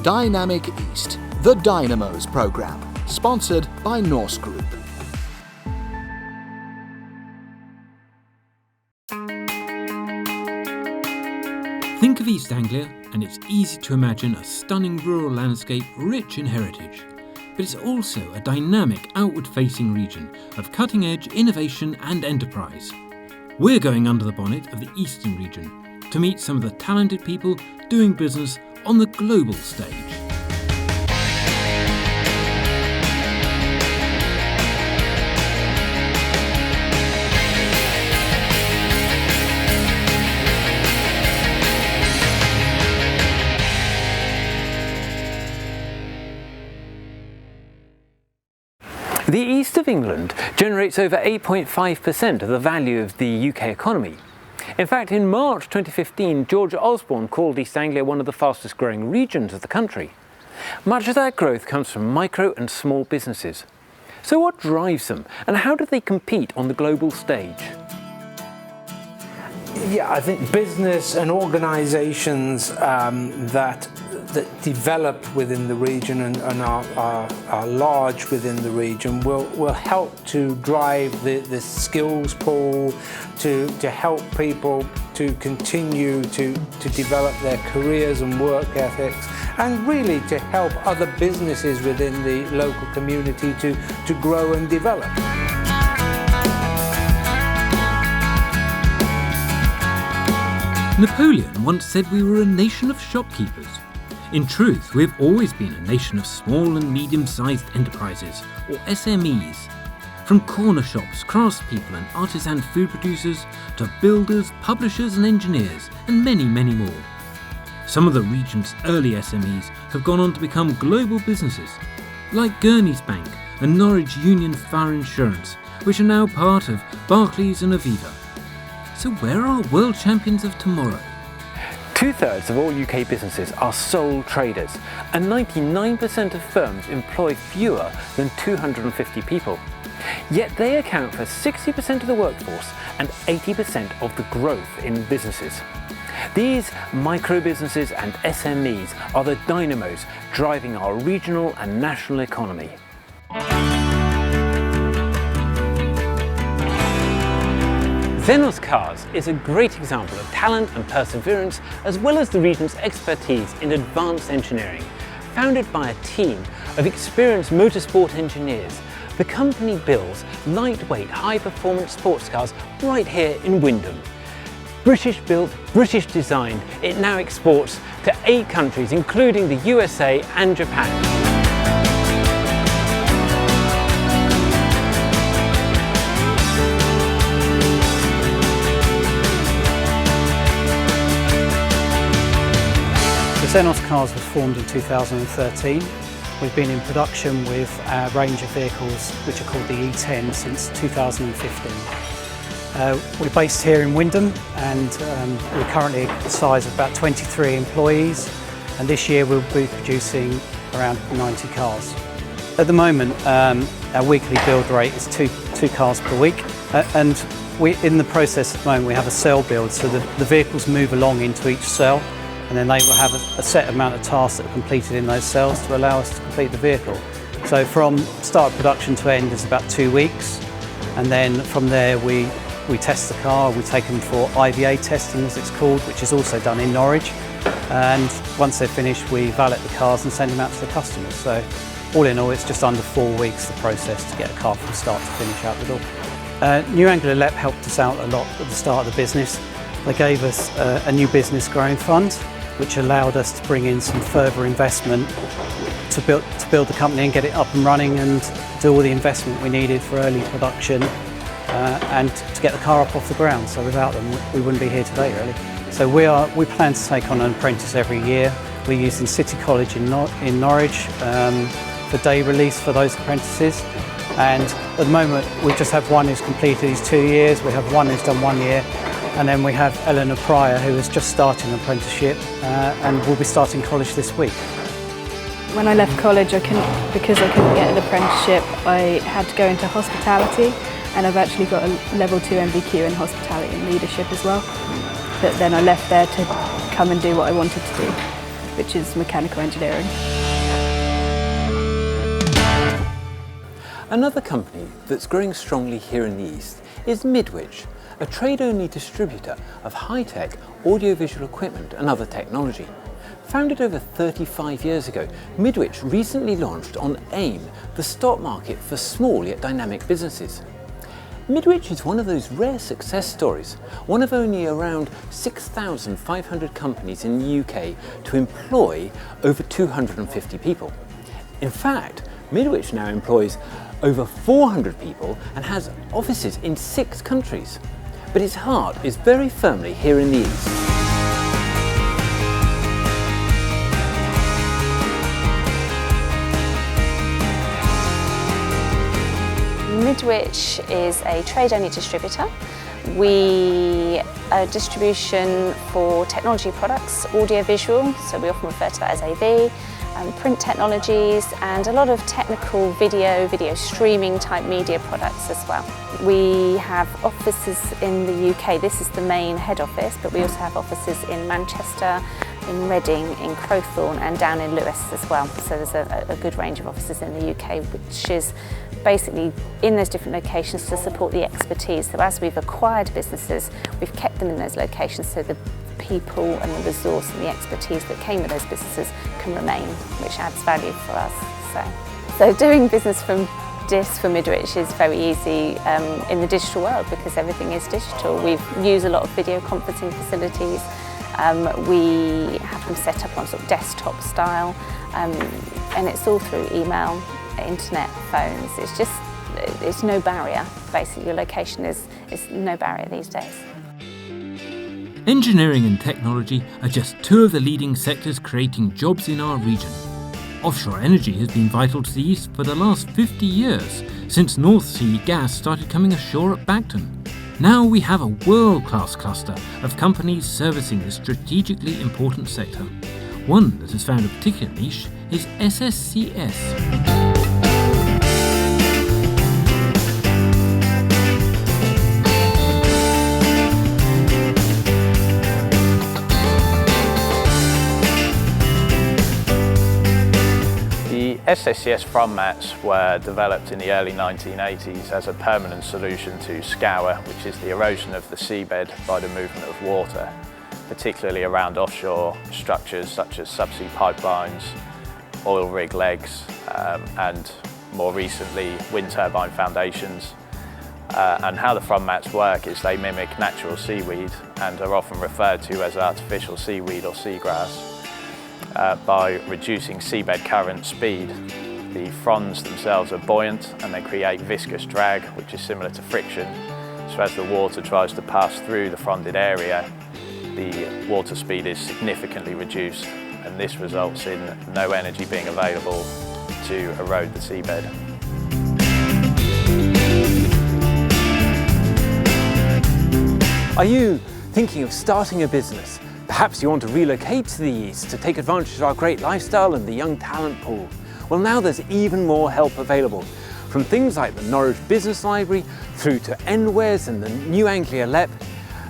Dynamic East, the Dynamos programme, sponsored by Norse Group. Think of East Anglia and it's easy to imagine a stunning rural landscape rich in heritage. But it's also a dynamic outward-facing region of cutting-edge innovation and enterprise. We're going under the bonnet of the Eastern region to meet some of the talented people doing business on the global stage. The east of England generates over 8.5% of the value of the UK economy. In fact, in March 2015, George Osborne called East Anglia one of the fastest growing regions of the country. Much of that growth comes from micro and small businesses. So what drives them, and how do they compete on the global stage? Yeah, I think business and organisations that develop within the region and are large within the region will help to drive the skills pool, to help people to continue to develop their careers and work ethics, and really to help other businesses within the local community to grow and develop. Napoleon once said we were a nation of shopkeepers. In truth, we've always been a nation of small and medium-sized enterprises, or SMEs. From corner shops, craftspeople and artisan food producers, to builders, publishers and engineers, and many, many more. Some of the region's early SMEs have gone on to become global businesses, like Gurney's Bank and Norwich Union Fire Insurance, which are now part of Barclays and Aviva. So where are our world champions of tomorrow? 2/3 of all UK businesses are sole traders, and 99% of firms employ fewer than 250 people. Yet they account for 60% of the workforce and 80% of the growth in businesses. These micro-businesses and SMEs are the dynamos driving our regional and national economy. Xenos Cars is a great example of talent and perseverance, as well as the region's expertise in advanced engineering. Founded by a team of experienced motorsport engineers, the company builds lightweight, high-performance sports cars right here in Wymondham. British built, British designed, it now exports to 8 countries, including the USA and Japan. Xenos Cars was formed in 2013. We've been in production with our range of vehicles, which are called the E10, since 2015. We're based here in Wymondham, and we're currently a size of about 23 employees, and this year we'll be producing around 90 cars. At the moment, our weekly build rate is two cars per week, and in the process at the moment we have a cell build, so the vehicles move along into each cell, and then they will have a set amount of tasks that are completed in those cells to allow us to complete the vehicle. So from start of production to end is about 2 weeks, and then from there we test the car, we take them for IVA testing, as it's called, which is also done in Norwich, and once they're finished we valet the cars and send them out to the customers. So all in all, it's just under 4 weeks the process to get a car from start to finish out the door. New Anglia LEP helped us out a lot at the start of the business. They gave us a new business growing fund, which allowed us to bring in some further investment to build the company and get it up and running and do all the investment we needed for early production and to get the car up off the ground. So without them, we wouldn't be here today, really. So we plan to take on an apprentice every year. We're using City College in Norwich for day release for those apprentices. And at the moment, we just have one who's completed his 2 years. We have one who's done 1 year. And then we have Eleanor Pryor, who is just starting an apprenticeship and will be starting college this week. When I left college, because I couldn't get an apprenticeship, I had to go into hospitality, and I've actually got a level 2 MBQ in hospitality and leadership as well. But then I left there to come and do what I wanted to do. which is mechanical engineering. Another company that's growing strongly here in the East is Midwich, a trade-only distributor of high-tech audiovisual equipment and other technology. Founded over 35 years ago, Midwich recently launched on AIM, the stock market for small yet dynamic businesses. Midwich is one of those rare success stories, one of only around 6,500 companies in the UK to employ over 250 people. In fact, Midwich now employs over 400 people and has offices in 6 countries. But its heart is very firmly here in the East. Midwich is a trade-only distributor. We are distribution for technology products, audio-visual, so we often refer to that as AV, print technologies, and a lot of technical video streaming type media products as well. We have offices in the UK. This is the main head office, but we also have offices in Manchester, in Reading, in Crowthorne, and down in Lewes as well. So there's a good range of offices in the UK, which is basically in those different locations to support the expertise. So as we've acquired businesses, we've kept them in those locations so the people and the resource and the expertise that came with those businesses can remain, which adds value for us. So doing business from this for Midwich is very easy in the digital world because everything is digital. We use a lot of video conferencing facilities. We have them set up on sort of desktop style, and it's all through email, internet, phones. It's no barrier. Basically, your location is no barrier these days. Engineering and technology are just 2 of the leading sectors creating jobs in our region. Offshore energy has been vital to the East for the last 50 years, since North Sea gas started coming ashore at Bacton. Now we have a world-class cluster of companies servicing this strategically important sector. One that has found a particular niche is SSCS. SSCS front mats were developed in the early 1980s as a permanent solution to scour, which is the erosion of the seabed by the movement of water, particularly around offshore structures such as subsea pipelines, oil rig legs, and more recently wind turbine foundations. And how the front mats work is they mimic natural seaweed and are often referred to as artificial seaweed or seagrass. By reducing seabed current speed, the fronds themselves are buoyant and they create viscous drag, which is similar to friction. So as the water tries to pass through the fronded area, the water speed is significantly reduced, and this results in no energy being available to erode the seabed. Are you thinking of starting a business? Perhaps you want to relocate to the East to take advantage of our great lifestyle and the young talent pool. Well, now there's even more help available. From things like the Norwich Business Library through to NWES and the New Anglia LEP.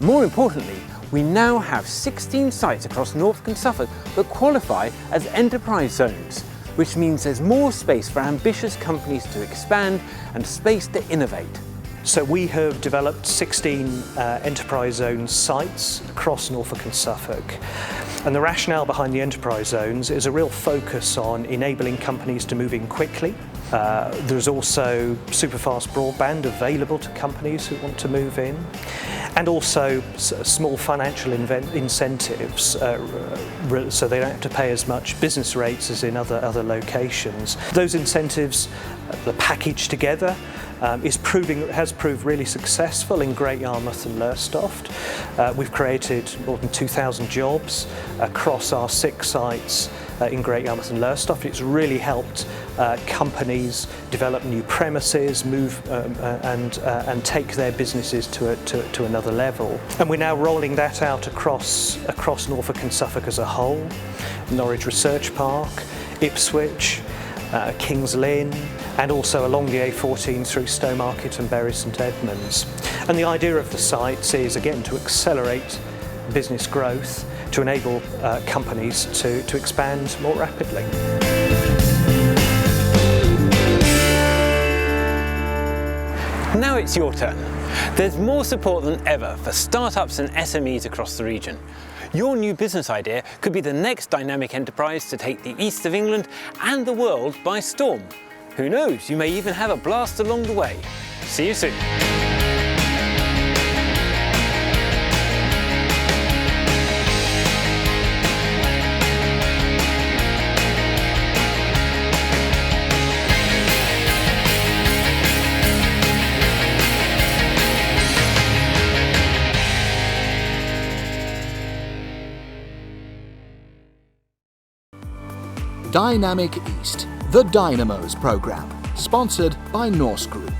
More importantly, we now have 16 sites across Norfolk and Suffolk that qualify as enterprise zones, which means there's more space for ambitious companies to expand and space to innovate. So we have developed 16 enterprise zone sites across Norfolk and Suffolk. And the rationale behind the enterprise zones is a real focus on enabling companies to move in quickly. There's also super fast broadband available to companies who want to move in, and also small financial incentives so they don't have to pay as much business rates as in other locations. Those incentives, the package together, has proved really successful in Great Yarmouth and Lowestoft. We've created more than 2,000 jobs across our 6 sites in Great Yarmouth and Lowestoft. It's really helped companies develop new premises, move and take their businesses to another level. And we're now rolling that out across Norfolk and Suffolk as a whole. Norwich Research Park, Ipswich, Kings Lynn, and also along the A14 through Stowmarket and Bury St Edmunds. And the idea of the sites is, again, to accelerate business growth to enable companies to expand more rapidly. Now it's your turn. There's more support than ever for startups and SMEs across the region. Your new business idea could be the next dynamic enterprise to take the east of England and the world by storm. Who knows, you may even have a blast along the way. See you soon. Dynamic East, the Dynamos programme, sponsored by Norse Group.